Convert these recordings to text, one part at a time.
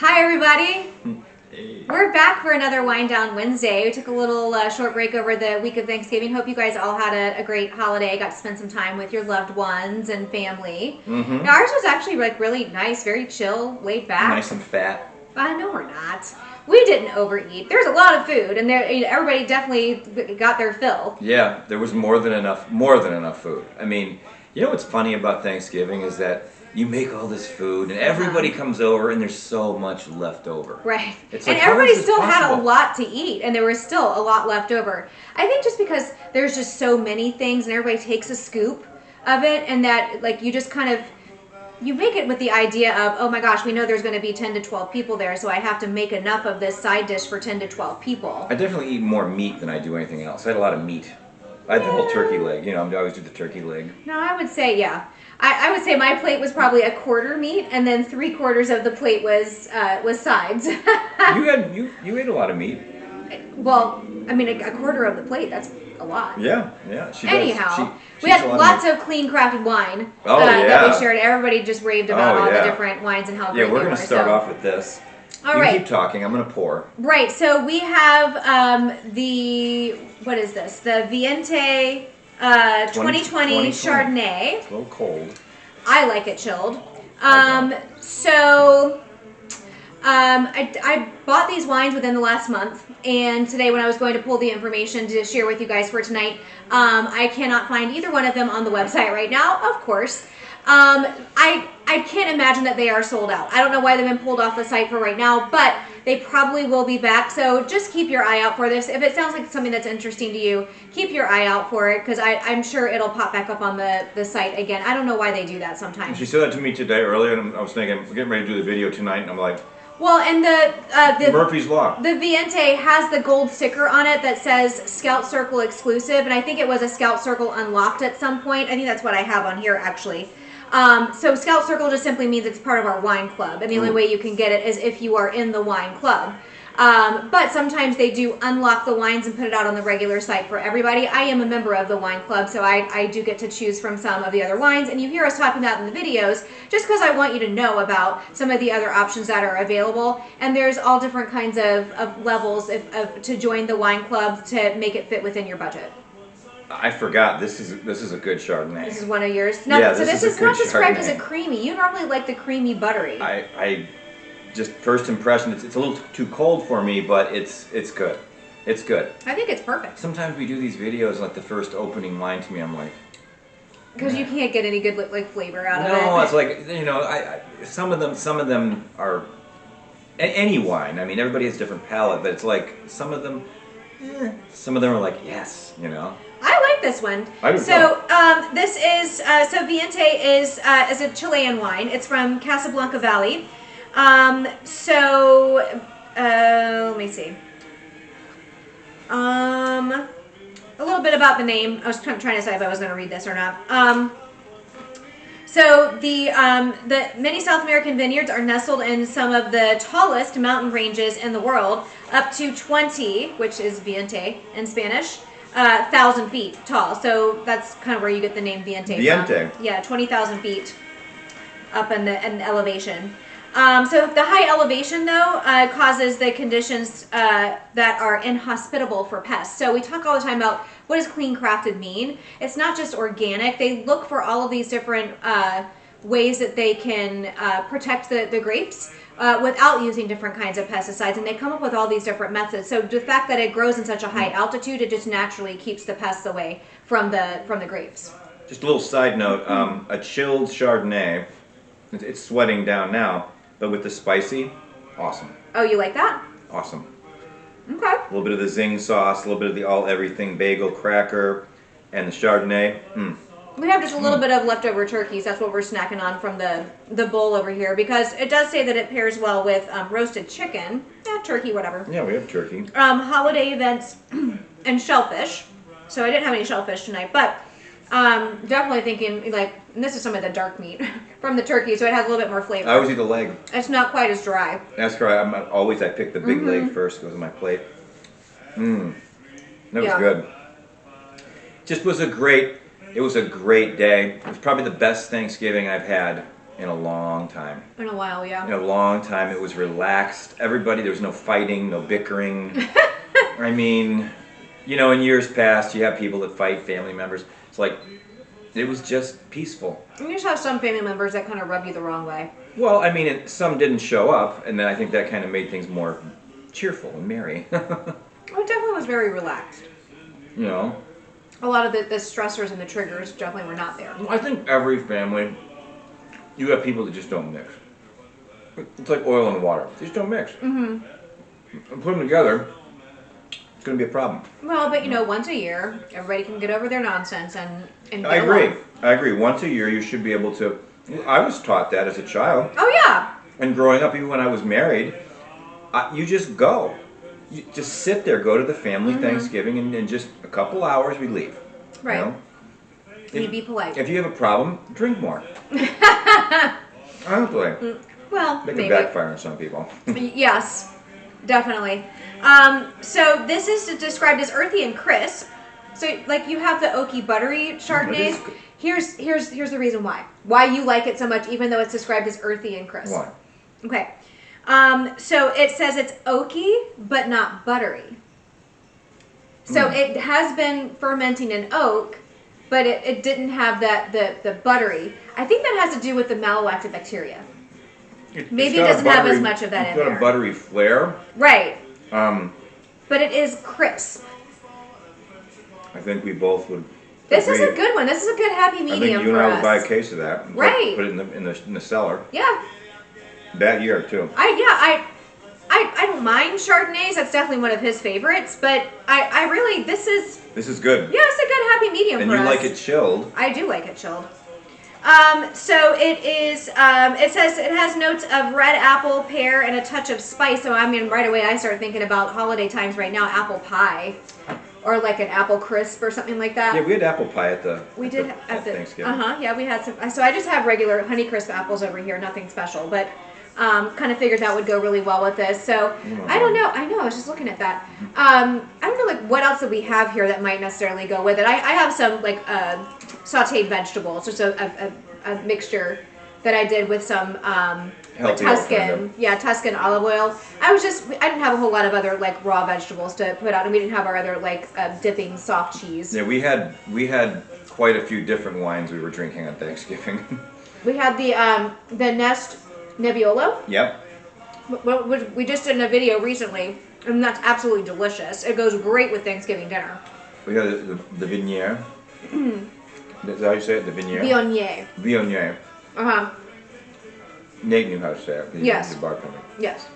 Hi everybody! Hey. We're back for another Wind Down Wednesday. We took a little short break over the week of Thanksgiving. Hope you guys all had a great holiday. Got to spend some time with your loved ones and family. Mm-hmm. Now, ours was actually like really nice, very chill, laid back. Nice and fat. No, we're not. We didn't overeat. There's a lot of food, and everybody definitely got their fill. Yeah, there was more than enough food. I mean, you know what's funny about Thanksgiving is that you make all this food and everybody comes over and there's so much left over. Right. It's and like, how everybody is this still had a possible? lot to eat, and there was still a lot left over. I think just because there's just so many things and everybody takes a scoop of it, and that like you just kind of you make it with the idea of, oh my gosh, we know there's going to be 10 to 12 people there, so I have to make enough of this side dish for 10 to 12 people. I definitely eat more meat than I do anything else. I had a lot of meat. I had the whole turkey leg. You know, I always do the turkey leg. No, I would say, yeah. I would say my plate was probably a quarter meat, and then 3/4 of the plate was sides. You ate a lot of meat. Well, I mean, a quarter of the plate, that's a lot. Yeah. She does. Anyhow, She we eats a had lot lots meat. of clean crafted wine Yeah. that we shared. Everybody just raved about Oh, all yeah. the different wines and how great Yeah, they we're were. going to start so. off with this. All you right. keep talking. I'm going to pour. Right. So we have what is this? The Viente 2020 Chardonnay. It's a little cold. I like it chilled. I I bought these wines within the last month, and today when I was going to pull the information to share with you guys for tonight, I cannot find either one of them on the website right now, of course. I can't imagine that they are sold out. I don't know why they've been pulled off the site for right now, but they probably will be back. So just keep your eye out for this. If it sounds like something that's interesting to you, keep your eye out for it, because I'm sure it'll pop back up on the site again. I don't know why they do that sometimes. She said that to me today earlier, and I was thinking, we're getting ready to do the video tonight, and I'm like, Well, and the Murphy's Law. The Viente has the gold sticker on it that says Scout Circle exclusive, and I think it was a Scout Circle unlocked at some point. I think that's what I have on here, actually. So Scout Circle just simply means it's part of our wine club, and the only way you can get it is if you are in the wine club. But sometimes they do unlock the wines and put it out on the regular site for everybody. I am a member of the wine club, so I do get to choose from some of the other wines, and you hear us talking about in the videos just because I want you to know about some of the other options that are available. And there's all different kinds of levels to join the wine club to make it fit within your budget. I forgot, this is a good Chardonnay. This is one of yours? No, Yeah, so this this is is a not good described as a Chardonnay. creamy. You normally like the creamy buttery. I just first impression, it's a little too cold for me, but it's good. It's good. I think it's perfect. Sometimes we do these videos, like the first opening line to me, I'm like, Because you can't get any good like flavor out of it. no, it's like, you know, some of them are, any wine, I mean, everybody has a different palate, but it's like, some of them are like, yes, you know. I like this one. I do So this is so Viente is a Chilean wine. It's from Casablanca Valley. Let me see. A little bit about the name. I was trying to decide if I was going to read this or not. So the many South American vineyards are nestled in some of the tallest mountain ranges in the world, up to 20, which is Viente in Spanish, 1,000 feet tall. So that's kind of where you get the name Viente. Viente. From. Yeah, 20,000 feet up in the elevation. So the high elevation, though, causes the conditions that are inhospitable for pests. So we talk all the time about what does clean crafted mean. It's not just organic. They look for all of these different ways that they can protect the grapes without using different kinds of pesticides, and they come up with all these different methods. So the fact that it grows in such a high altitude, it just naturally keeps the pests away from the grapes. Just a little side note, a chilled Chardonnay, it's sweating down now, but with the spicy, awesome. Oh, you like that? Awesome. Okay. A little bit of the zing sauce, a little bit of the all-everything bagel cracker, and the Chardonnay. We have just a little bit of leftover turkeys. That's what we're snacking on from the bowl over here, because it does say that it pairs well with roasted chicken, turkey, whatever. Yeah, we have turkey. Holiday events and shellfish. So I didn't have any shellfish tonight, but definitely thinking like, and this is some of the dark meat from the turkey, so it has a little bit more flavor. I always eat the leg. It's not quite as dry. That's correct. I pick the big leg first, goes on my plate. That was good. It was a great day. It was probably the best Thanksgiving I've had in a long time. In a while, yeah. In a long time, it was relaxed. Everybody, there was no fighting, no bickering. I mean, you know, in years past, you have people that fight, family members. It's like, it was just peaceful. You just have some family members that kind of rub you the wrong way. Well, I mean, some didn't show up, and then I think that kind of made things more cheerful and merry. Oh, it definitely was very relaxed. You know? A lot of the stressors and the triggers definitely were not there. I think every family, you have people that just don't mix. It's like oil and water. They just don't mix. Mm-hmm. And put them together, it's going to be a problem. Well, but you know, once a year, everybody can get over their nonsense and get I agree. along. I agree. Once a year, you should be able to. I was taught that as a child. Oh, yeah. And growing up, even when I was married, you just go. You just sit there, go to the family Thanksgiving, and in just a couple hours, we leave. Right. You know? You be polite. If you have a problem, drink more. Honestly. Well, Make maybe. it backfire on some people. Yes, definitely. So this is described as earthy and crisp. So like you have the oaky buttery Chardonnays. good. Here's the reason why. Why you like it so much, even though it's described as earthy and crisp. Why? Okay. So it says it's oaky, but not buttery. So it has been fermenting in oak, but it didn't have the buttery. I think that has to do with the malolactic bacteria. Maybe it doesn't have as much of that in It's got there. a buttery flair. Right. But it is crisp. I think we both would. This agree. is a good one. This is a good happy I medium think you for and I us. would buy a case of that. And Right. Put it in the cellar. Yeah. That year too. I don't mind Chardonnays. That's definitely one of his favorites. But I really this is good. yeah, it's a good happy medium And for you us. like it chilled. I do like it chilled. So it is. It says it has notes of red apple, pear, and a touch of spice. So I mean, right away I start thinking about holiday times right now, apple pie, or like an apple crisp or something like that. Yeah, we had apple pie at the. We did at the Thanksgiving. Yeah, we had some. So I just have regular Honeycrisp apples over here, nothing special, but kind of figured that would go really well with this. So I don't know. I know. I was just looking at that. I don't know like what else that we have here that might necessarily go with it. I have some like sautéed vegetables, just a mixture that I did with some Healthy Tuscan, alternative. Tuscan olive oil. I didn't have a whole lot of other like raw vegetables to put out, and we didn't have our other like dipping soft cheese. Yeah, we had quite a few different wines we were drinking on Thanksgiving. We had the Nest Nebbiolo, Yep. which we just did in a video recently, and that's absolutely delicious. It goes great with Thanksgiving dinner. We had the Viognier. Is that how you say it? The Viognier? Viognier. Viognier. Uh-huh. Nate knew how to say it. Yes. He's a bartender. Yes.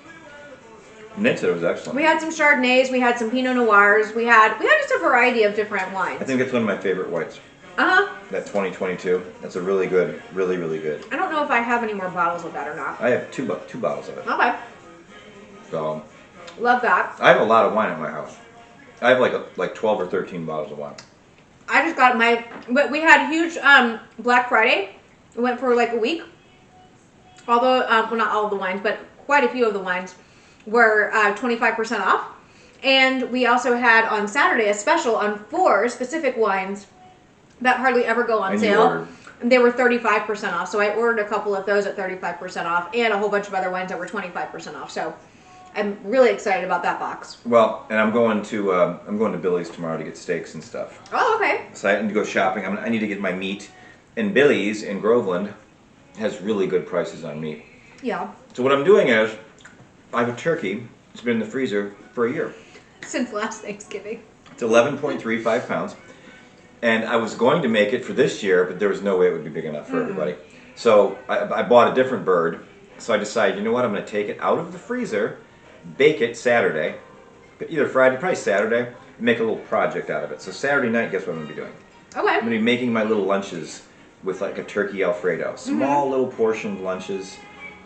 Nate said it was excellent. We had some Chardonnays, we had some Pinot Noirs, we had just a variety of different wines. I think that's one of my favorite whites. Uh-huh. That 2022. That's a really good, really, really good. I don't know if I have any more bottles of that or not. I have two bottles of it. Okay. So Love that. I have a lot of wine at my house. I have like 12 or 13 bottles of wine. I just got but we had huge Black Friday. It went for like a week. Although, well, not all of the wines, but quite a few of the wines were 25% off. And we also had on Saturday a special on 4 specific wines that hardly ever go on And you sale. ordered. And they were 35% off. So I ordered a couple of those at 35% off and a whole bunch of other wines that were 25% off. So I'm really excited about that box. Well, and I'm going to Billy's tomorrow to get steaks and stuff. Oh, okay. So I need to go shopping. I need to get my meat. And Billy's in Groveland has really good prices on meat. Yeah. So what I'm doing is, I have a turkey. It's been in the freezer for a year. Since last Thanksgiving. It's 11.35 pounds. And I was going to make it for this year, but there was no way it would be big enough for everybody. So I bought a different bird. So I decided, you know what, I'm going to take it out of the freezer, bake it Saturday, either Friday, probably Saturday, and make a little project out of it. So Saturday night, guess what I'm going to be doing? Okay. I'm going to be making my little lunches with like a turkey Alfredo. Small little portioned lunches,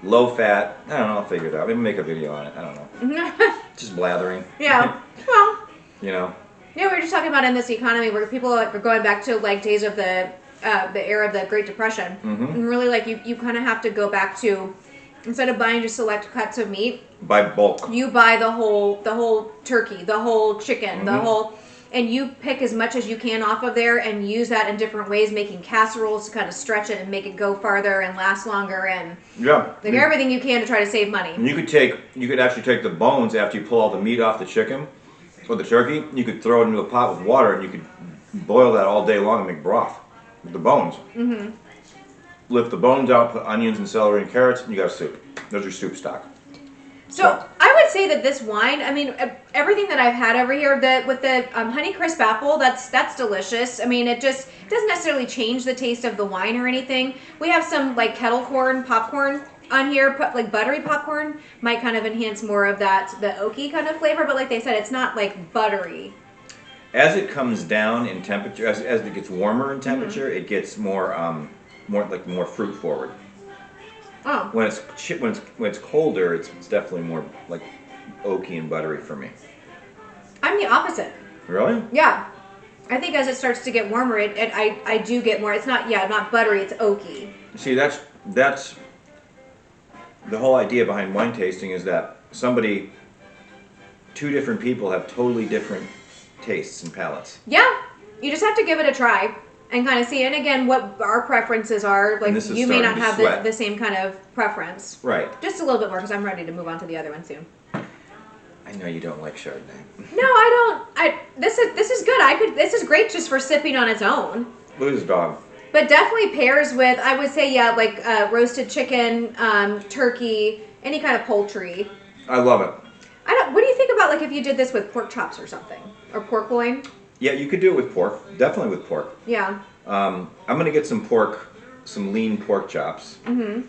low fat. I don't know, I'll figure it out. Maybe make a video on it. I don't know. Just blathering. Yeah. Well, You know? yeah, we were just talking about in this economy where people are going back to like days of the era of the Great Depression. And really like you kind of have to go back to, instead of buying just select cuts of meat, By bulk. you buy the whole turkey, the whole chicken, the whole, and you pick as much as you can off of there and use that in different ways, making casseroles to kind of stretch it and make it go farther and last longer, and everything you can to try to save money. And you could actually take the bones after you pull all the meat off the chicken or the turkey. You could throw it into a pot with water, and you could boil that all day long and make broth with the bones. Mm-hmm. Lift the bones out, put onions and celery and carrots, and you got a soup. There's your soup stock. So I would say that this wine, I mean, everything that I've had over here, with the Honeycrisp apple, that's delicious. I mean, it doesn't necessarily change the taste of the wine or anything. We have some like kettle corn popcorn on here, like buttery popcorn might kind of enhance more of that, the oaky kind of flavor. But like they said, it's not like buttery. As it comes down in temperature, as it gets warmer in temperature, it gets more fruit forward. Oh. When it's colder, it's definitely more like oaky and buttery for me. I'm the opposite. Really? Yeah. I think as it starts to get warmer, I do get more. It's not buttery. It's oaky. See, that's the whole idea behind wine tasting, is that two different people have totally different tastes and palates. Yeah. You just have to give it a try and kind of see. And again, what our preferences are. Like, you may not have the same kind of preference. Right. Just a little bit more, because I'm ready to move on to the other one soon. I know you don't like Chardonnay. No, I don't. This is good. This is great just for sipping on its own. Look at this dog. But definitely pairs with, I would say, like roasted chicken, turkey, any kind of poultry. I love it. What do you think about like if you did this with pork chops or something, or pork loin? Yeah, you could do it with pork. Definitely with pork. Yeah. I'm gonna get some lean pork chops. Mm-hmm.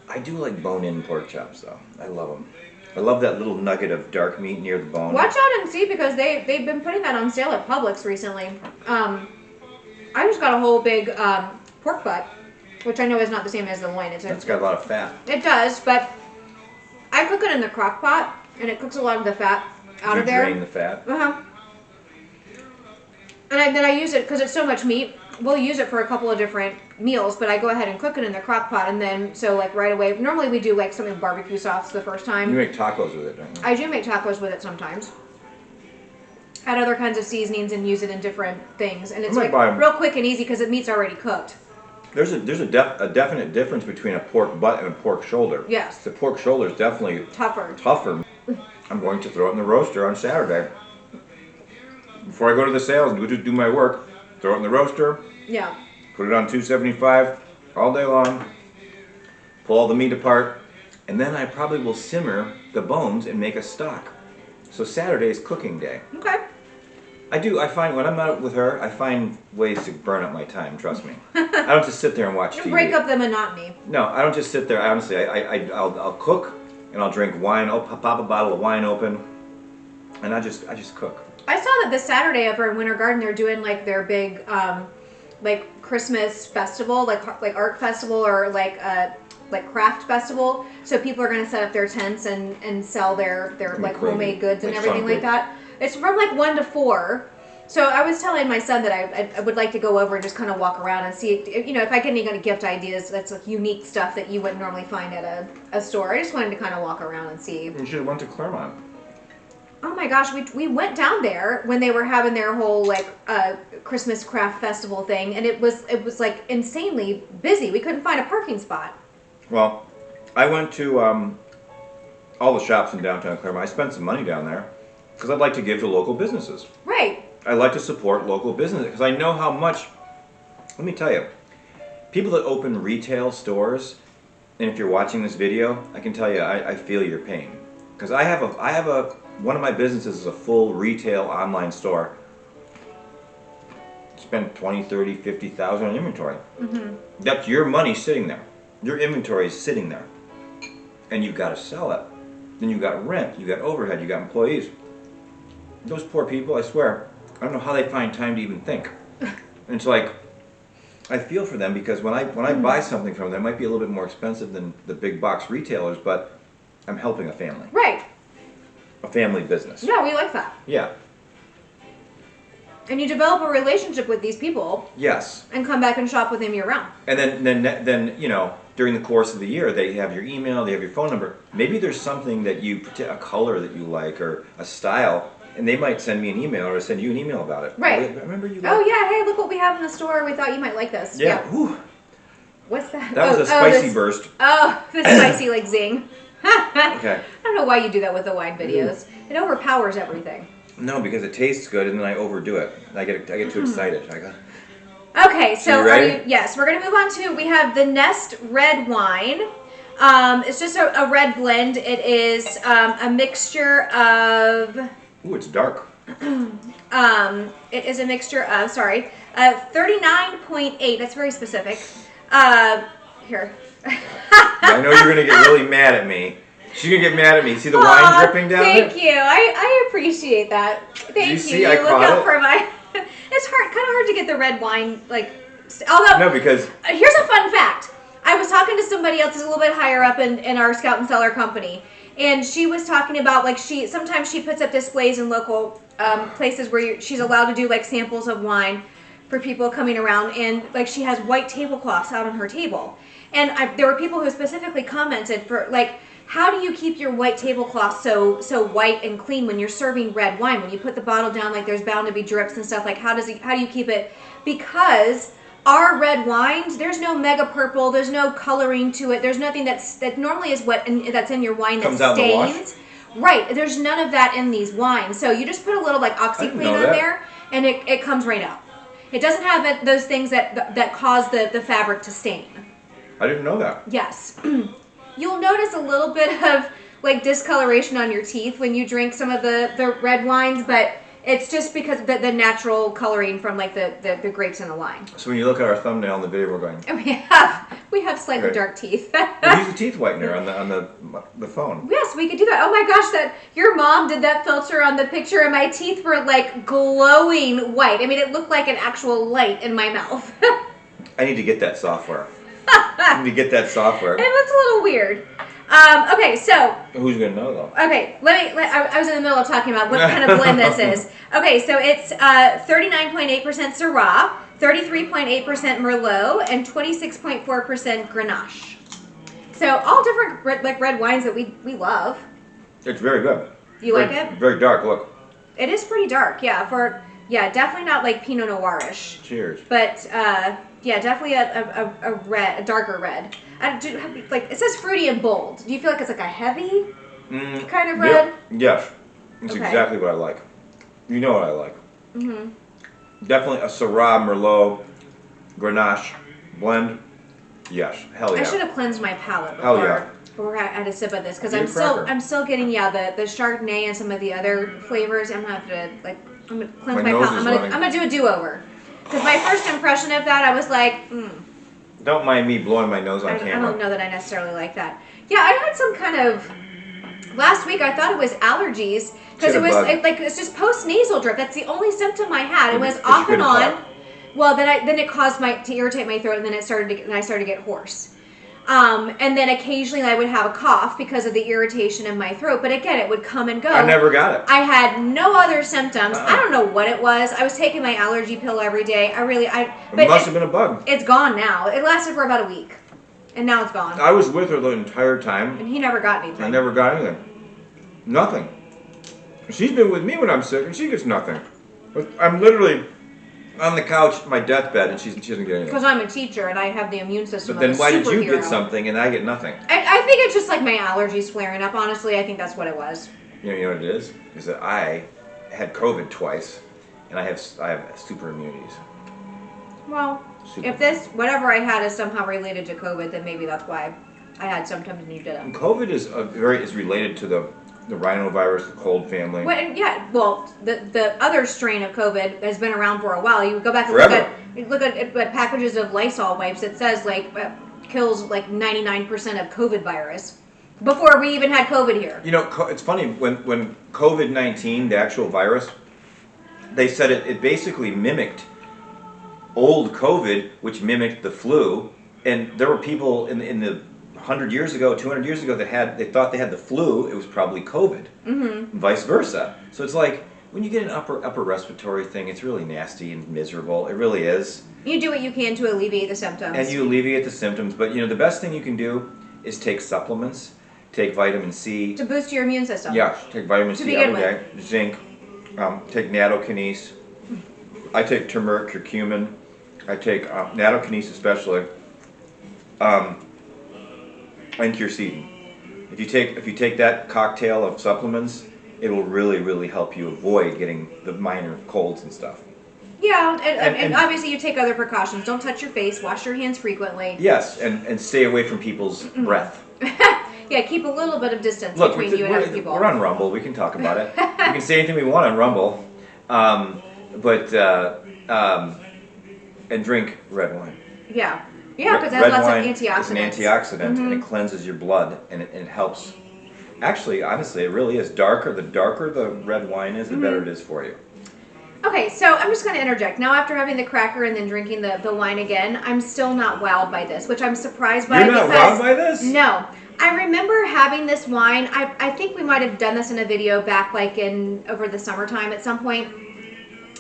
I do like bone-in pork chops, though. I love them. I love that little nugget of dark meat near the bone. Watch out and see, because they've been putting that on sale at Publix recently. I just got a whole big pork butt, which I know is not the same as the loin. It's got a lot of fat. It does, but I cook it in the crock pot, and it cooks a lot of the fat out of there. Drain the fat. Uh-huh. And then I use it, because it's so much meat, we'll use it for a couple of different meals, but I go ahead and cook it in the crock pot, and then, so like right away, normally we do like something with barbecue sauce the first time. You make tacos with it, don't you? I do make tacos with it sometimes. Add other kinds of seasonings and use it in different things, and it's like real quick and easy because the meat's already cooked. There's a definite difference between a pork butt and a pork shoulder. Yes. The pork shoulder is definitely tougher. I'm going to throw it in the roaster on Saturday. Before I go to the sales and do my work, throw it in the roaster. Yeah. Put it on 275 all day long. Pull all the meat apart, and then I probably will simmer the bones and make a stock. So Saturday is cooking day. Okay. I find when I'm out with her, I find ways to burn up my time, trust me. I don't just sit there and watch TV. Break up the monotony. No, I don't just sit there. Honestly, I'll cook, and I'll drink wine. I'll pop a bottle of wine open, and I just cook. I saw that this Saturday over in Winter Garden, they're doing like their big like Christmas festival, like art festival, or like craft festival. So people are going to set up their tents and sell their like homemade goods and everything like that. It's from like 1 to 4. So I was telling my son that I would like to go over and just kind of walk around and see if I get any kind of gift ideas that's like unique stuff that you wouldn't normally find at a store. I just wanted to kind of walk around and see. You should have went to Claremont. Oh my gosh, we went down there when they were having their whole like Christmas craft festival thing, and it was like insanely busy. We couldn't find a parking spot. Well, I went to all the shops in downtown Claremont. I spent some money down there because I'd like to give to local businesses. Right. I like to support local businesses because I know how much. Let me tell you, people that open retail stores, and if you're watching this video, I can tell you I feel your pain, because I have one of my businesses is a full retail online store. Spend 20, 30, 50,000 on inventory. Mm-hmm. That's your money sitting there. Your inventory is sitting there. And you've got to sell it. Then you've got rent, you've got overhead, you've got employees. Those poor people, I swear, I don't know how they find time to even think. And it's like, I feel for them, because when I buy something from them, it might be a little bit more expensive than the big box retailers, but I'm helping a family. Right. A family business. Yeah, we like that. Yeah. And you develop a relationship with these people. Yes. And come back and shop with them year round. And then during the course of the year, they have your email, they have your phone number. Maybe there's something that a color that you like, or a style, and they might send me an email or send you an email about it. Right. Remember you? Oh yeah, hey, look what we have in the store. We thought you might like this. Yeah. Whew. What's that? That was a spicy burst. Oh, the spicy like zing. Okay. I don't know why you do that with the wine videos. It overpowers everything. No, because it tastes good, and then I overdo it. I get too excited. I go. Okay, so yes, we're gonna move on to. We have the Nest red wine. It's just a red blend. It is a mixture of. Ooh, it's dark. It is a mixture of 39.8. That's very specific. Here. I know you're gonna get really mad at me. She's gonna get mad at me. See the wine dripping down Thank there? you. I appreciate that. Thank you. See, I look caught out it? for my. It's kind of hard to get the red wine although. No, because Here's a fun fact. I was talking to somebody else who's a little bit higher up in our Scout and Cellar company, and she was talking about sometimes she puts up displays in local places where she's allowed to do like samples of wine for people coming around, and like she has white tablecloths out on her table, and there were people who specifically commented for like, how do you keep your white tablecloth so white and clean when you're serving red wine? When you put the bottle down, like there's bound to be drips and stuff. Like how do you keep it? Because our red wines, there's no mega purple, there's no coloring to it. There's nothing that normally is that's in your wine that comes out in the wash? stains. Right. There's none of that in these wines. So you just put a little like OxyClean on there, and it comes right out. It doesn't have those things that cause the fabric to stain. I didn't know that. Yes. You'll notice a little bit of like discoloration on your teeth when you drink some of the red wines, but it's just because the natural coloring from like the grapes in the wine. So when you look at our thumbnail in the video, we're going. And we have slightly dark teeth. Well, use a teeth whitener on the phone. Yes, we could do that. Oh my gosh, that your mom did that filter on the picture, and my teeth were like glowing white. I mean, it looked like an actual light in my mouth. I need to get that software. I need to get that software. It looks a little weird. Okay, so. Who's gonna know though? Okay, I was in the middle of talking about what kind of blend this is. Okay, so it's 39.8% Syrah, 33.8% Merlot, and 26.4% Grenache. So all different red wines that we love. It's very good. You like it? Very dark. Look. It is pretty dark, yeah. Definitely not like Pinot Noir-ish. Cheers. But yeah, definitely a darker red. It says fruity and bold. Do you feel like it's like a heavy kind of red? Yes. It's Okay. exactly what I like. You know what I like. Mm-hmm. Definitely a Syrah, Merlot, Grenache blend. Yes. Hell yeah. I should have cleansed my palate Hell yeah. before I had a sip of this, because Be a cracker. I'm still getting the Chardonnay and some of the other flavors. I'm gonna have to I'm gonna cleanse My my nose palate. is I'm gonna do a do-over, because my first impression of that, I was like, Don't mind me blowing my nose on I camera. don't know that I necessarily like that. Yeah, I had some kind of last week. I thought it was allergies, because it's just post-nasal drip. That's the only symptom I had. It was off and on. Well, then it caused to irritate my throat, and then I started to get hoarse. And then occasionally I would have a cough because of the irritation in my throat. But again, it would come and go. I never got it. I had no other symptoms. I don't know what it was. I was taking my allergy pill every day. It must have been a bug. It's gone now. It lasted for about a week, and now it's gone. I was with her the entire time. And he never got anything. I never got anything. Nothing. She's been with me when I'm sick, and she gets nothing. I'm literally on the couch, my deathbed, and she doesn't get anything. Because I'm a teacher and I have the immune system. But then why did you superhero. get something and I get nothing? I think it's just like my allergies flaring up. Honestly, I think that's what it was. You know what it is? Is that I had COVID twice, and I have super immunities. Well, if whatever I had is somehow related to COVID, then maybe that's why I had symptoms and you didn't. COVID is related to the rhinovirus, the cold family. Well, the other strain of COVID has been around for a while. You go back and look at packages of Lysol wipes. It says kills 99% of COVID virus before we even had COVID here. You know, it's funny when COVID-19, the actual virus, they said it basically mimicked old COVID, which mimicked the flu, and there were people in the 100 years ago, 200 years ago, they thought they had the flu. It was probably COVID. Mm-hmm. Vice versa. So it's like when you get an upper respiratory thing, it's really nasty and miserable. It really is. You do what you can to alleviate the symptoms. And you alleviate the symptoms, but the best thing you can do is take supplements, take vitamin C to boost your immune system. Yeah, take vitamin C every day, zinc, Take nattokinase. I take turmeric, curcumin. I take nattokinase especially, and quercetin. If you take that cocktail of supplements, it will really, really help you avoid getting the minor colds and stuff. Yeah, and obviously you take other precautions. Don't touch your face. Wash your hands frequently. Yes, and stay away from people's breath. Yeah, keep a little bit of distance Look, between you and other people. We're on Rumble. We can talk about it. We can say anything we want on Rumble, and drink red wine. Yeah, because it has lots of antioxidants. It's an antioxidant, and it cleanses your blood, and it helps. Actually, honestly, it really is. The darker the red wine is, the better it is for you. Okay, so I'm just going to interject. Now, after having the cracker and then drinking the wine again, I'm still not wowed by this, which I'm surprised by. You're not wowed by this? No. I remember having this wine. I think we might have done this in a video back like over the summertime at some point.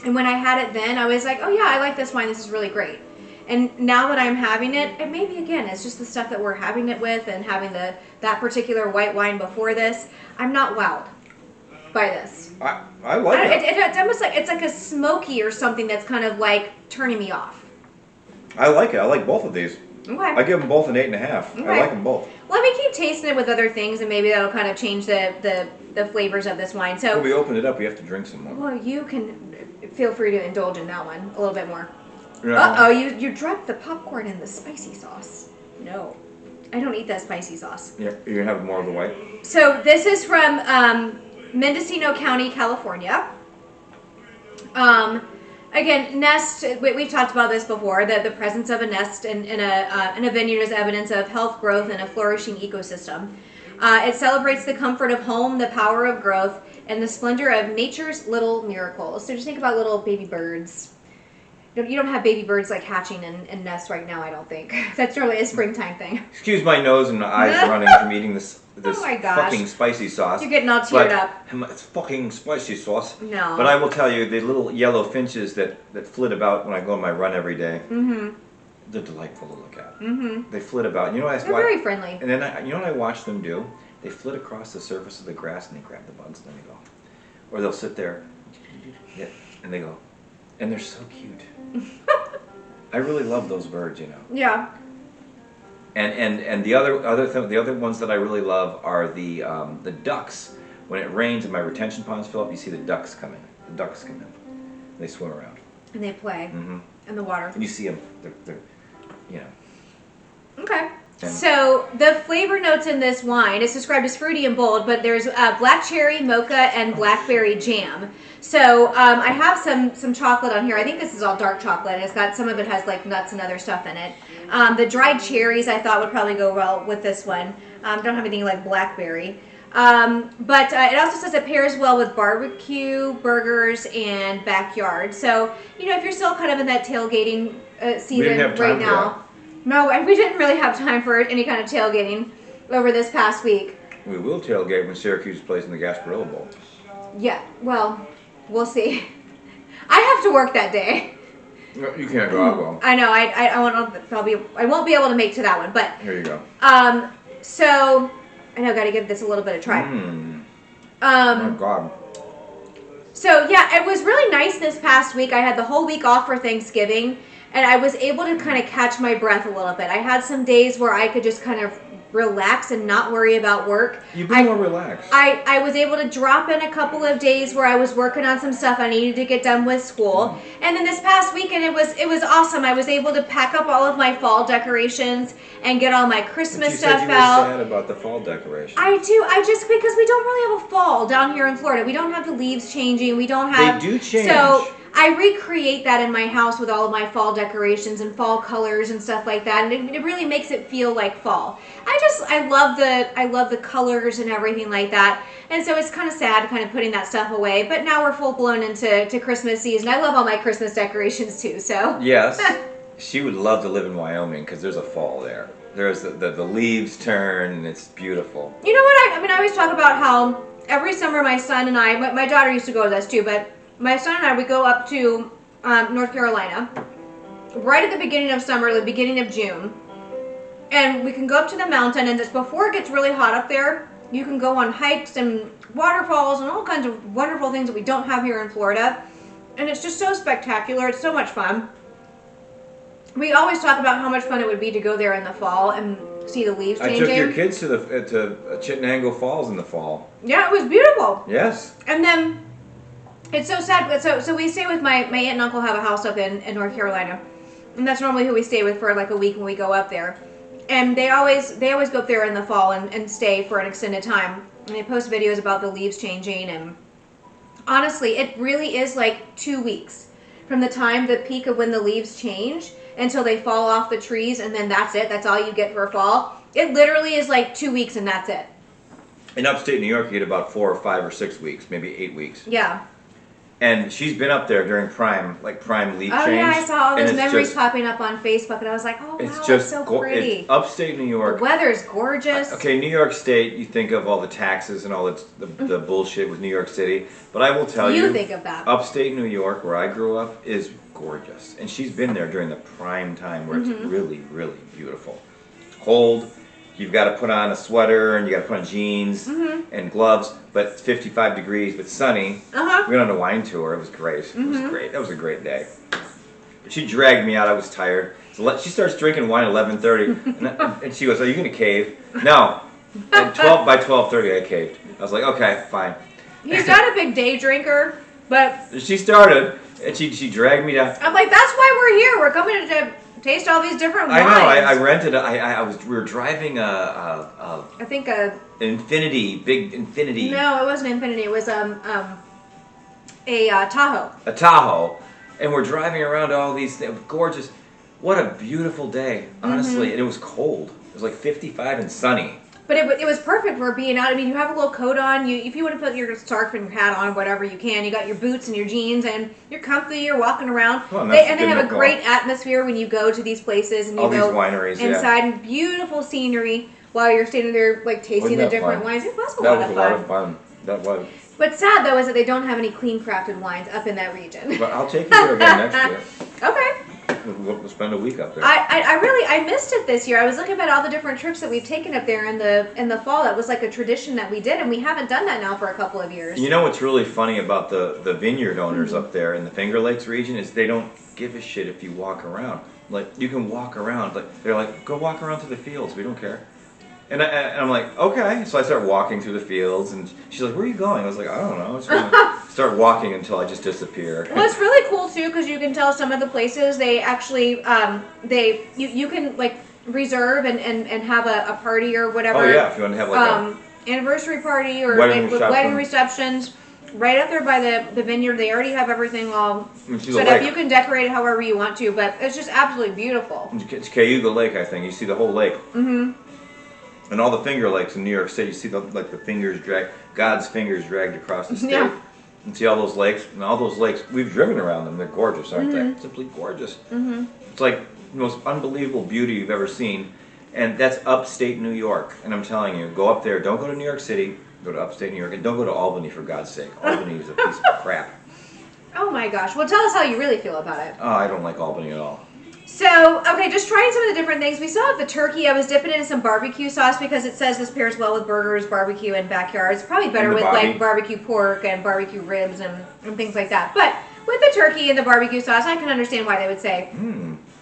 And when I had it then, I was like, oh yeah, I like this wine. This is really great. And now that I'm having it, and maybe again, it's just the stuff that we're having it with and having that particular white wine before this, I'm not wowed by this. I like it. It's almost like it's like a smoky or something that's kind of like turning me off. I like it. I like both of these. Okay. I give them both an 8.5. Okay. I like them both. Let me keep tasting it with other things, and maybe that'll kind of change the flavors of this wine. So when we open it up, we have to drink some more. Well, you can feel free to indulge in that one a little bit more. Yeah. Uh-oh, you dropped the popcorn in the spicy sauce. No, I don't eat that spicy sauce. Yeah, you're gonna have more of the white. So this is from Mendocino County, California. Again, nest. We've talked about this before. That the presence of a nest in a vineyard is evidence of health, growth, and a flourishing ecosystem. It celebrates the comfort of home, the power of growth, and the splendor of nature's little miracles. So just think about little baby birds. You don't have baby birds like hatching in nests right now, I don't think. That's really a springtime thing. Excuse my nose and my eyes running from eating this Oh my gosh. fucking spicy sauce. You're getting all teared up. It's fucking spicy sauce. No. But I will tell you, the little yellow finches that flit about when I go on my run every day, they're delightful to look at. They flit about. You know, They're very friendly. And then you know what I watch them do? They flit across the surface of the grass and they grab the bugs and then they go. Or they'll sit there, and they go, and they're so cute. I really love those birds, you know. Yeah. And the other ones that I really love are the ducks. When it rains and my retention ponds fill up, you see the ducks come in. The ducks come in. They swim around. And they play in the water. And you see them. They're you know. Okay. So the flavor notes in this wine, it's described as fruity and bold, but there's black cherry, mocha, and blackberry jam. So I have some chocolate on here. I think this is all dark chocolate. And it's got some of it has like nuts and other stuff in it. The dried cherries I thought would probably go well with this one. Don't have anything like blackberry. But it also says it pairs well with barbecue, burgers, and backyard. So, you know, if you're still kind of in that tailgating season right now. No, we didn't really have time for any kind of tailgating over this past week. We will tailgate when Syracuse plays in the Gasparilla Bowl. Yeah, well, we'll see. I have to work that day. No, you can't go out well. I know. I won't be able to make to that one. But here you go. So I know. Got to give this a little bit of try. Oh God. So yeah, it was really nice this past week. I had the whole week off for Thanksgiving. And I was able to kind of catch my breath a little bit. I had some days where I could just kind of relax and not worry about work. You've been more relaxed. I was able to drop in a couple of days where I was working on some stuff I needed to get done with school. And then this past weekend, it was awesome. I was able to pack up all of my fall decorations and get all my Christmas stuff out. You said you were sad about the fall decorations. I do. Because we don't really have a fall down here in Florida. We don't have the leaves changing. We don't have. They do change. So I recreate that in my house with all of my fall decorations and fall colors and stuff like that, and it really makes it feel like fall. I love the colors and everything like that, and so it's kind of sad kind of putting that stuff away. But now we're full blown into Christmas season. I love all my Christmas decorations too. So yes, she would love to live in Wyoming because there's a fall there. There's the leaves turn and it's beautiful. You know what? I always talk about how every summer my son and I, my daughter used to go with us too, but my son and I would go up to North Carolina right at the beginning of summer, the beginning of June. And we can go up to the mountain, and just before it gets really hot up there, You can go on hikes and waterfalls and all kinds of wonderful things that we don't have here in Florida. And it's just so spectacular. It's so much fun. We always talk about how much fun it would be to go there in the fall and see the leaves changing. I took your kids to Chittenango Falls in the fall. Yeah, it was beautiful. Yes. And then it's so sad. So we stay with my aunt and uncle have a house up in North Carolina, and that's normally who we stay with for like a week when we go up there. And they always go up there in the fall and stay for an extended time. And they post videos about the leaves changing, and honestly, it really is like 2 weeks from the time the peak of when the leaves change until they fall off the trees, and then that's it. That's all you get for fall. It literally is like 2 weeks, and that's it. In upstate New York, you get about 4 or 5 or 6 weeks, maybe 8 weeks. Yeah. And she's been up there during prime leaf change. Oh yeah, I saw all those memories just, popping up on Facebook, and I was like, oh wow, it's that's so pretty. It's upstate New York. The weather's gorgeous. Okay, New York State, you think of all the taxes and all the bullshit with New York City. But I will tell you, think of that. Upstate New York, where I grew up, is gorgeous. And she's been there during the prime time where it's really, really beautiful. It's cold. You've got to put on a sweater and you got to put on jeans and gloves, but it's 55 degrees, but sunny. We went on a wine tour. It was great. It was great. That was a great day. She dragged me out. I was tired. So she starts drinking wine at 11:30, and she goes, "Are you going to cave?" No. And by 12:30, I caved. I was like, "Okay, fine." He's not a big day drinker, but she started, and she dragged me down. I'm like, that's why we're here. We're coming to taste all these different wines. I know. I rented. We were driving I think an Infinity, big Infinity. No, it wasn't Infinity. It was a Tahoe. A Tahoe, and we're driving around all these things. Gorgeous. What a beautiful day, honestly. And it was cold. It was like 55 and sunny. But it was perfect for being out. I mean, you have a little coat on. If you want to put your scarf and your hat on, whatever you can. You got your boots and your jeans, and you're comfy. You're walking around. Well, they have a great atmosphere when you go to these places and you all go these wineries inside, and beautiful scenery while you're standing there like tasting the different wines. It was a lot of fun. That was. What's sad though is that they don't have any clean crafted wines up in that region. But I'll take you there again next year. Okay. We'll spend a week up there. I missed it this year. I was looking at all the different trips that we've taken up there in the fall. That was like a tradition that we did, and we haven't done that now for a couple of years. You know what's really funny about the vineyard owners up there in the Finger Lakes region is they don't give a shit if you walk around. Like, you can walk around. Like, they're like, go walk around through the fields. We don't care. And I'm like, okay. So I start walking through the fields, and she's like, where are you going? I was like, I don't know. I'm just gonna start walking until I just disappear. Well, it's really cool too because you can tell some of the places they actually you can like reserve and have a party or whatever. Oh yeah, if you want to have like anniversary party or wedding receptions. Right up there by the vineyard, they already have everything all set up. You can decorate it however you want to, but it's just absolutely beautiful. It's Cayuga Lake, I think. You see the whole lake. And all the Finger Lakes in New York City, you see the fingers God's fingers dragged across the state. Yeah. And see all those lakes, we've driven around them. They're gorgeous, aren't they? Simply gorgeous. It's like the most unbelievable beauty you've ever seen. And that's upstate New York. And I'm telling you, go up there. Don't go to New York City. Go to upstate New York. And don't go to Albany, for God's sake. Albany is a piece of crap. Oh my gosh. Well, tell us how you really feel about it. Oh, I don't like Albany at all. So, okay, just trying some of the different things. We still have the turkey. I was dipping it in some barbecue sauce because it says this pairs well with burgers, barbecue, and backyard. It's probably better with like barbecue pork and barbecue ribs and things like that. But with the turkey and the barbecue sauce, I can understand why they would say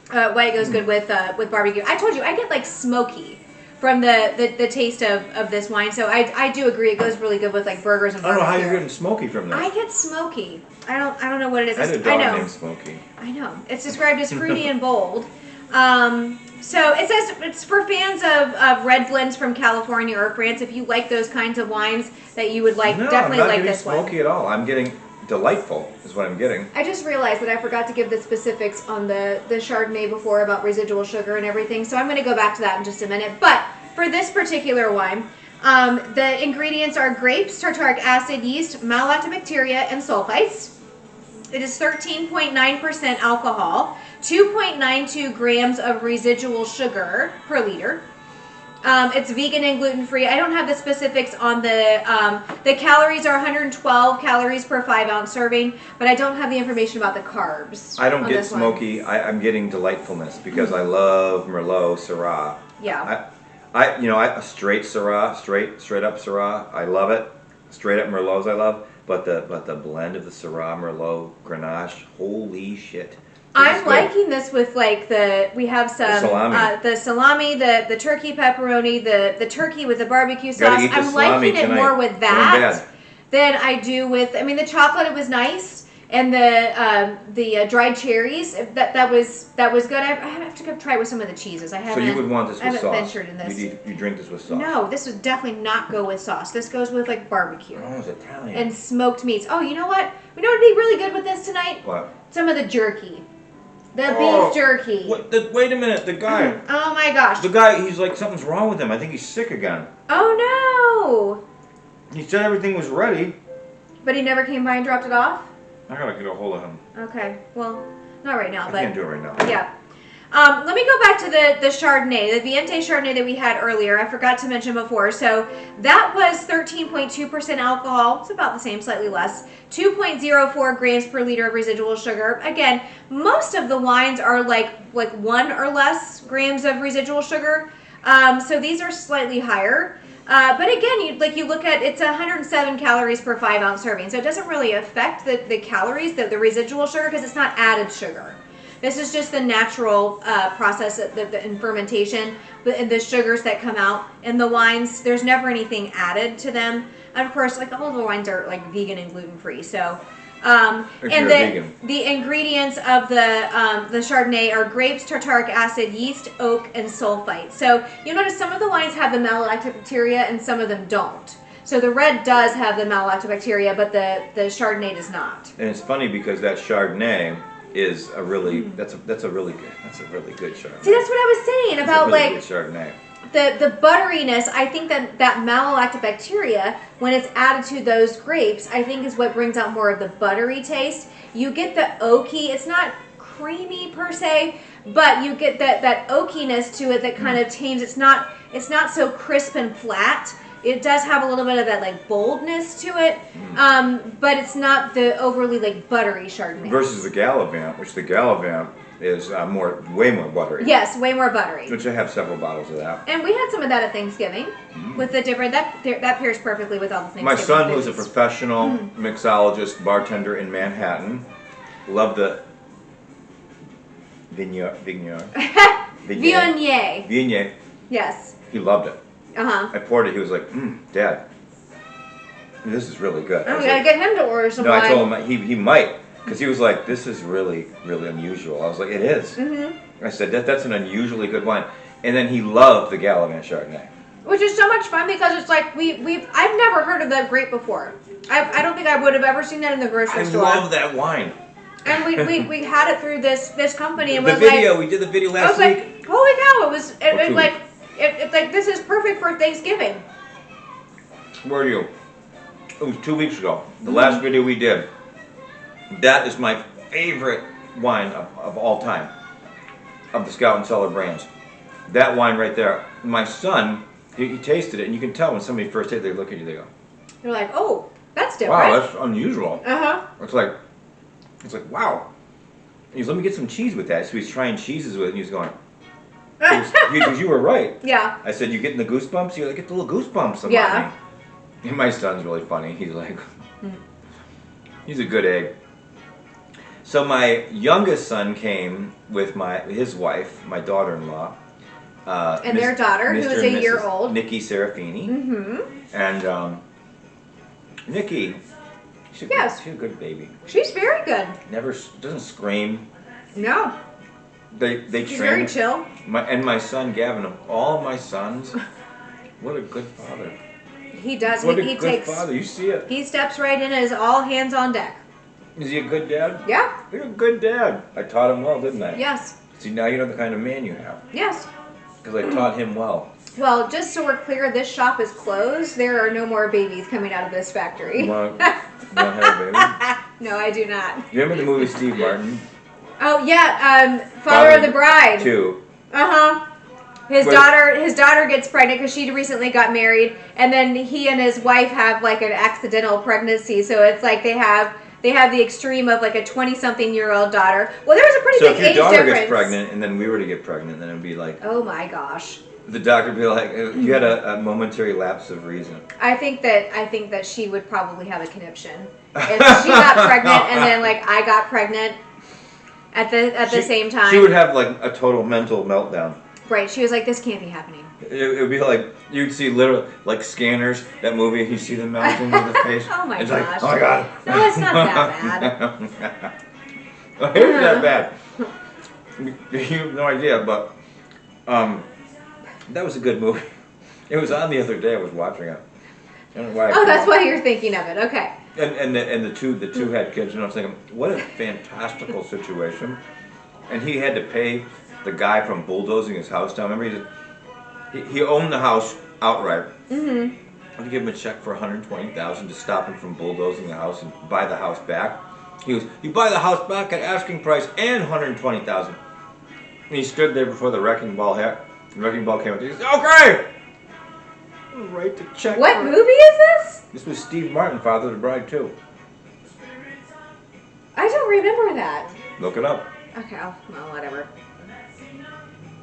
why it goes good with barbecue. I told you, I get like smoky from the taste of this wine. So I do agree it goes really good with like burgers and barbecue. I don't know how you're getting smoky from this. I get smoky. I don't know what it is. I had a dog named Smokey. I know. It's described as fruity and bold. So it says it's for fans of red blends from California or France. If you like those kinds of wines that you would like, definitely like this one. I'm not getting smoky at all. I'm getting delightful is what I'm getting. I just realized that I forgot to give the specifics on the Chardonnay before about residual sugar and everything. So I'm going to go back to that in just a minute. But for this particular wine, the ingredients are grapes, tartaric acid, yeast, malolactobacteria, and sulfites. It is 13.9% alcohol, 2.92 grams of residual sugar per liter. It's vegan and gluten-free. I don't have the specifics on the calories are 112 calories per 5-ounce serving, but I don't have the information about the carbs. I don't get smoky. I'm getting delightfulness because I love Merlot, Syrah. Yeah. I straight Syrah, straight up Syrah. I love it. Straight up Merlots I love, but the blend of the Syrah Merlot Grenache, holy shit! I'm liking this with like we have some the salami, the turkey pepperoni, the turkey with the barbecue Gotta sauce. eat the I'm liking it tonight. more with that than I do with. I mean, the chocolate, it was nice, and the dried cherries that was good. I have to go try it with some of the cheeses. I haven't. So you would want this with sauce. I haven't ventured in this. You drink this with sauce. No, this would definitely not go with sauce. This goes with like barbecue. Oh, it's Italian. And smoked meats. Oh, you know what? We know what would be really good with this tonight? What? Some of the jerky. The beef jerky. Wait a minute, the guy. Oh my gosh. The guy, he's like, something's wrong with him. I think he's sick again. Oh He said everything was ready. no. But he never came by and dropped it off? I gotta get a hold of him. Okay. Well, not right now, but. I can't do it right now. Yeah. Let me go back to the Chardonnay, the Viente Chardonnay that we had earlier. I forgot to mention before. So that was 13.2% alcohol. It's about the same, slightly less. 2.04 grams per liter of residual sugar. Again, most of the wines are like 1 or less grams of residual sugar. So these are slightly higher. But again, you look at, it's 107 calories per 5-ounce serving. So it doesn't really affect the calories, the residual sugar, because it's not added sugar. This is just the natural process in fermentation, but the sugars that come out in the wines, there's never anything added to them. And of course, like all of the wines are like vegan and gluten free. So, and the ingredients of the Chardonnay are grapes, tartaric acid, yeast, oak, and sulfite. So you'll notice some of the wines have the malolactic bacteria and some of them don't. So the red does have the malolactic bacteria, but the Chardonnay does not. And it's funny because that Chardonnay is a really that's a really good Chardonnay. See, that's what I was saying about really good Chardonnay. The butteriness. I think that malolactic bacteria, when it's added to those grapes, I think is what brings out more of the buttery taste. You get the oaky. It's not creamy per se, but you get that oakiness to it that kind of tames. It's not so crisp and flat. It does have a little bit of that like boldness to it, but it's not the overly like buttery Chardonnay. Versus the Gallivant, which the Gallivant is way more buttery. Yes, way more buttery. Which I have several bottles of that. And we had some of that at Thanksgiving with the different that pairs perfectly with all the Thanksgiving. My son, who's a foods. professional mixologist, bartender in Manhattan, loved the Viognier. Yes. He loved it. Uh-huh. I poured it. He was like, Dad, this is really good. Oh, we gotta get him to order some No, wine. I told him he might, because he was like, this is really, really unusual. I was like, it is. I said, that's an unusually good wine. And then he loved the Gallivant Chardonnay. Which is so much fun because it's like I've never heard of that grape before. I don't think I would have ever seen that in the grocery store. I love that wine. And we had it through this company and we did the video last week. Like, holy cow! It's like this is perfect for Thanksgiving. Where are you? It was 2 weeks ago. The last video we did. That is my favorite wine of all time, of the Scout and Cellar brands. That wine right there. My son, he tasted it, and you can tell when somebody first tastes it, they look at you, they go, They're like, oh, that's different. wow, that's unusual. Uh-huh. It's like, wow. He goes, let me get some cheese with that. So he's trying cheeses with it, and he's going, you were right. Yeah. I said, you getting the goosebumps? You get the little goosebumps on me. And my son's really funny. He's like, he's a good egg. So my youngest son came with his wife, my daughter-in-law. And their daughter, who is a year old. Nikki Serafini. And Nikki, she's a good baby. She's very good. Never doesn't scream. No. She's very chill. My son Gavin, of all my sons, what a good father. He does. What he a good takes. father. You see it. He steps right in and is all hands on deck. Is he a good dad? Yeah. You're a good dad. I taught him well, didn't I? Yes. See, now you know the kind of man you have. Yes. Because I taught him well. Well, just so we're clear, this shop is closed. There are no more babies coming out of this factory. You want to have a baby? No, I do not. You remember the movie Steve Martin? Oh yeah, Father of the Bride. 2. His daughter gets pregnant because she recently got married, and then he and his wife have like an accidental pregnancy. So it's like they have the extreme of like a 20-something-year-old daughter. Well, there's a pretty big age difference. So if your daughter gets pregnant, and then we were to get pregnant, then it'd be like, oh my gosh. The doctor would be like, you had a momentary lapse of reason. I think that she would probably have a conniption if she got pregnant and then like I got pregnant at the same time. She would have like a total mental meltdown. Right. She was like, this can't be happening. It would be like you'd see literally like Scanners, that movie. You see them melting in the face. Oh my it's gosh! Like, oh my god! No, it's not that bad. Well, it's that bad. You have no idea, but that was a good movie. It was on the other day. I was watching it. I don't know why. Oh, that's why you're thinking of it. Okay. And the two had kids, and I was thinking, what a fantastical situation. And he had to pay the guy from bulldozing his house down. Remember, he owned the house outright. Mm-hmm. And to give him a check for $120,000 to stop him from bulldozing the house and buy the house back. He goes, you buy the house back at asking price and $120,000. And he stood there before the wrecking ball hit. The wrecking ball came up. He goes, okay. I'll write the check. What movie is this? This was Steve Martin, Father of the Bride 2. I don't remember that. Look it up. Okay, well, whatever.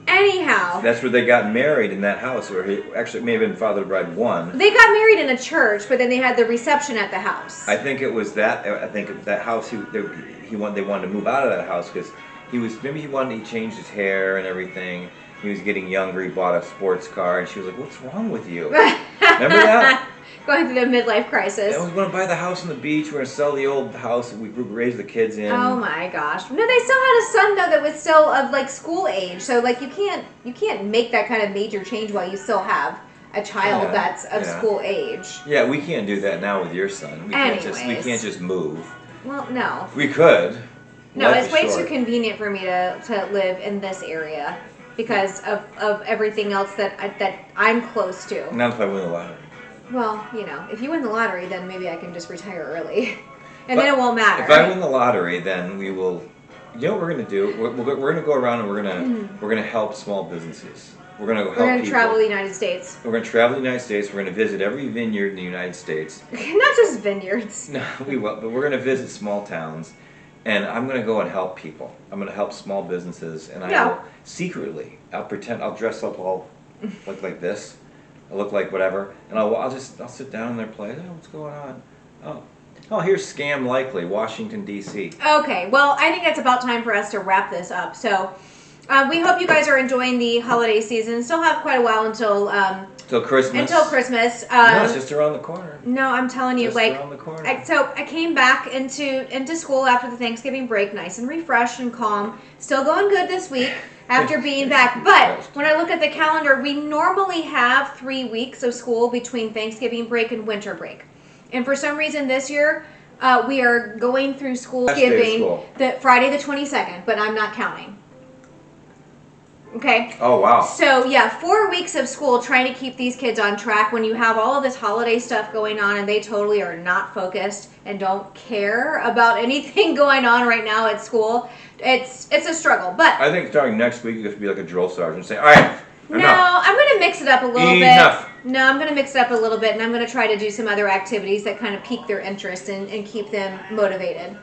Anyhow. That's where they got married, in that house, where he actually it may have been Father of the Bride 1. They got married in a church, but then they had the reception at the house. I think it was that. I think that house. They wanted to move out of that house because he changed his hair and everything. He was getting younger. He bought a sports car, and she was like, "What's wrong with you?" Remember that? Going through the midlife crisis. Yeah, we want to buy the house on the beach. We're going to sell the old house that we raised the kids in. Oh my gosh! No, they still had a son though that was still of like school age. So like you can't make that kind of major change while you still have a child that's of school age. Yeah, we can't do that now with your son. We can't just move. Well, no. We could. No, it's way too convenient for me to live in this area because of everything else that I'm close to. Not if I win the lottery. Well, if you win the lottery, then maybe I can just retire early, and then it won't matter. If I win the lottery, then we will. You know what we're going to do? We're going to go around and we're going to help small businesses. We're going to help people. Travel the United States. We're going to travel the United States. We're going to visit every vineyard in the United States. Not just vineyards. No, we will. But we're going to visit small towns, and I'm going to go and help people. I'm going to help small businesses, and I will secretly. I'll pretend. I'll dress up all like this. I look like whatever, and I'll sit down in their place. Oh, what's going on? Oh, here's Scam Likely, Washington D.C. Okay, well, I think it's about time for us to wrap this up. So, we hope you guys are enjoying the holiday season. Still have quite a while until Christmas. Until Christmas. No, it's just around the corner. No, I'm telling you, just around the corner. I came back into school after the Thanksgiving break, nice and refreshed and calm. Still going good this week. After being back. But when I look at the calendar, we normally have 3 weeks of school between Thanksgiving break and winter break. And for some reason this year, we are going through school giving the Friday the 22nd, but I'm not counting. Okay? Oh, wow. So, 4 weeks of school trying to keep these kids on track when you have all of this holiday stuff going on and they totally are not focused and don't care about anything going on right now at school. It's a struggle, but I think starting next week you have to be like a drill sergeant, say, "All right, no, I'm going to mix it up a little bit. No, I'm going to mix it up a little bit, and I'm going to try to do some other activities that kind of pique their interest and keep them motivated."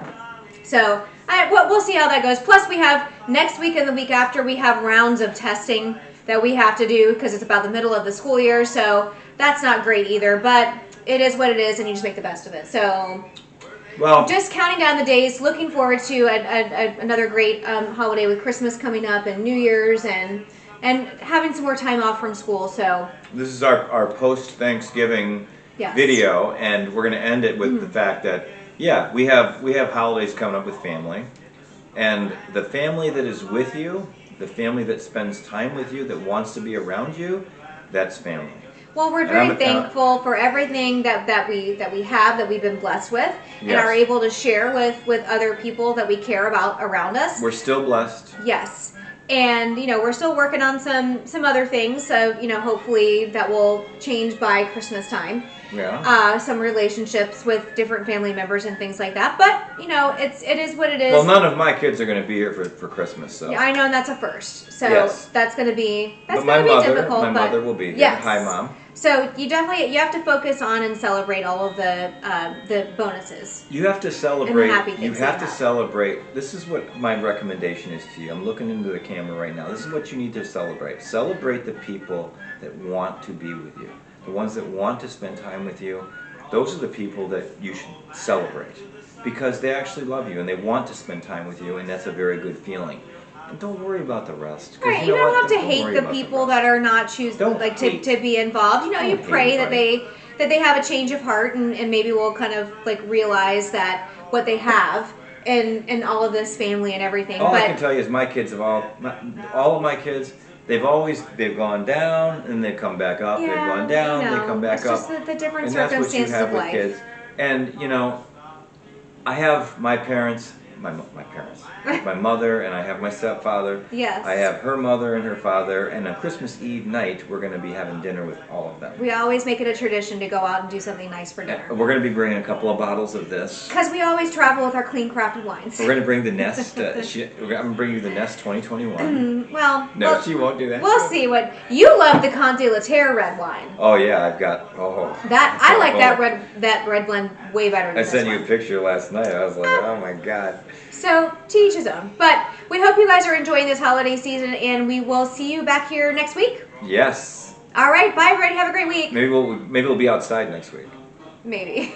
So we'll see how that goes. Plus, we have next week and the week after we have rounds of testing that we have to do because it's about the middle of the school year. So that's not great either, but it is what it is, and you just make the best of it. So. Well, just counting down the days, looking forward to another great holiday with Christmas coming up and New Year's and having some more time off from school. So this is our post-Thanksgiving video, and we're going to end it with the fact that we have holidays coming up with family, and the family that is with you, the family that spends time with you, that wants to be around you, that's family. Well, we're very thankful for everything that we have, that we've been blessed with, and are able to share with other people that we care about around us. We're still blessed. Yes. And, we're still working on some other things, so, hopefully that will change by Christmas time. Yeah. Some relationships with different family members and things like that. But, it is what it is. Well, none of my kids are going to be here for Christmas, so. Yeah, I know, and that's a first. So that's going to be difficult. My mother will be here. Yes. Hi, Mom. So you have to focus on and celebrate all of the bonuses. You have to celebrate. happy You things have that to you celebrate. This is what my recommendation is to you. I'm looking into the camera right now. This is what you need to celebrate. Celebrate the people that want to be with you. The ones that want to spend time with you. Those are the people that you should celebrate because they actually love you and they want to spend time with you, and that's a very good feeling. And don't worry about the rest. Right, you know don't what? have to Don't hate worry the about people rest. that are not Don't like hate. to be involved. You Don't pray hate that they have a change of heart and maybe will kind of like realize that what they have and all of this family and everything. All I But can tell you is my kids have all of my kids. They've gone down and they've come back up. They've gone down, they come back it's just up, the different and that's what you circumstances have of with life. kids. And I have my parents, my parents, my mother, and I have my stepfather. Yes. I have her mother and her father, and on Christmas Eve night, we're going to be having dinner with all of them. We always make it a tradition to go out and do something nice for dinner. We're going to be bringing a couple of bottles of this. Because we always travel with our clean crafted wines. We're going to bring the Nest. I'm going to bring you the Nest 2021. Well, No, she won't do that. We'll see what you love. The Conte La Terre red wine. Oh yeah, I've got. That I like that red blend way better. Than I this sent one. you a picture last night. I was like, oh my god. So to each his own. But we hope you guys are enjoying this holiday season, and we will see you back here next week. Yes. All right, bye, everybody. Have a great week. Maybe we'll be outside next week. Maybe.